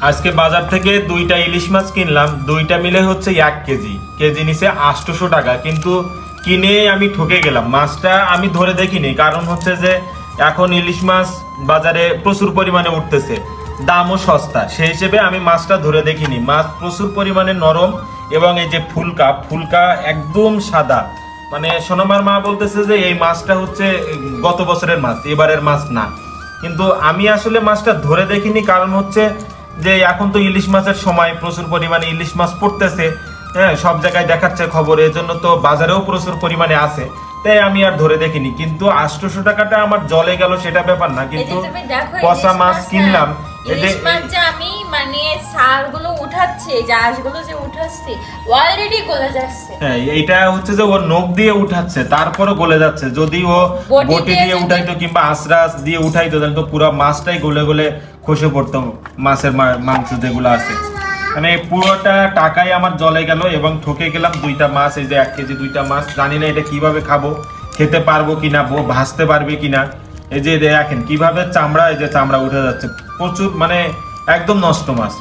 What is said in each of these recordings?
আজকে বাজার থেকে দুইটা ইলিশ মাছ কিনলাম, দুইটা মিলে হচ্ছে 1 কেজি, কেজি নিচে 800 টাকা। কিন্তু কিনে আমি ঠকে গেলাম, মাছটা আমি ধরে দেখিনি, কারণ হচ্ছে যে এখন ইলিশ মাছ বাজারে প্রচুর পরিমাণে উঠতেছে, দামও সস্তা, সেই হিসেবে আমি মাছটা ধরে দেখিনি। মাছ প্রচুর পরিমাণে নরম এবং এই যে ফুলকা ফুলকা একদম সাদা, মানে সোনামার মা বলতেছে যে এই মাছটা হচ্ছে গত বছরের মাছ, এবারের মাছ না। কিন্তু আমি আসলে মাছটা ধরে দেখিনি, কারণ হচ্ছে যে এখন তো ইলিশ মাছের সময়, প্রচুর পরিমাণে ইলিশ মাছ পড়তেছে, হ্যাঁ, সব জায়গায় দেখাচ্ছে খবর, এর জন্য তো বাজারেও প্রচুর পরিমাণে আছে, তাই আমি আর ধরে দেখিনি। কিন্তু 800 টাকাটা আমার জলে গেল সেটা ব্যাপার না, কিন্তু পচা মাছ কিনলাম। ইলিশ মাছ যে আমি মানে সারগুলো উঠাচ্ছে, জাহাজগুলো যে উঠাচ্ছে অলরেডি গলে যাচ্ছে। হ্যাঁ, এইটা হচ্ছে যে ও নখ দিয়ে উঠাচ্ছে, তারপরে গলে যাচ্ছে। যদি ও বটি দিয়ে উঠাইতো কিংবা আঁচড়াচ দিয়ে উঠাইতো, তাহলে তো পুরো মাছটাই গলে গলে খসে পড়তো, মাছের মাংস যেগুলো আছে। মানে পুরোটা টাকাই আমার জলে গেল এবং ঠকে গেলাম। দুইটা মাছ, এই যে 1 কেজি দুইটা মাছ, জানি না এটা কিভাবে খাবো, খেতে পারবো কিনা, ভাজতে পারবে কিনা। এই যে দেখেন কিভাবে চামড়া, এই যে চামড়া উঠে যাচ্ছে, প্রচুর মানে একদম নষ্ট মাছ,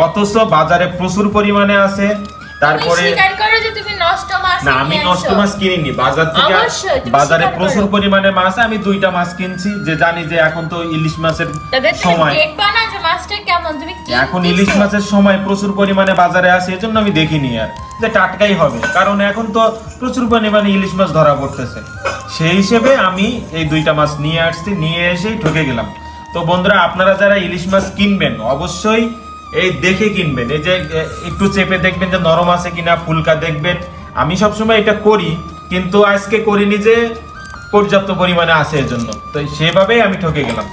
অথচ বাজারে প্রচুর পরিমাণে আছে। তারপরে না, আমি নষ্ট মাছ কিনিনি, বাজার থেকে বাজারে প্রচুর পরিমাণে মাছ, আমি দুইটা মাছ কিনছি, যে জানি যে এখন তো ইলিশ মাছের সময়, এখন ইলিশ মাছের সময় প্রচুর পরিমাণে বাজারে আসে, এজন্য আমি দেখিনি আর যে টাটকাই হবে, কারণ এখন তো প্রচুর পরিমাণে ইলিশ মাছ ধরা পড়তেছে। সেই হিসেবে আমি এই দুইটা মাছ নিয়ে আসছি, নিয়ে এসেই ঠকে গেলাম। তো বন্ধুরা, আপনারা যারা ইলিশ মাছ কিনবেন অবশ্যই এই দেখে কিনবেন, এই যে একটু চেপে দেখবেন যে নরম আছে কিনা, ফুলকা দেখবেন। আমি সবসময় এটা করি, কিন্তু আজকে করিনি যে পর্যাপ্ত পরিমাণে আছে এর জন্য, তো সেভাবেই আমি ঠকে গেলাম।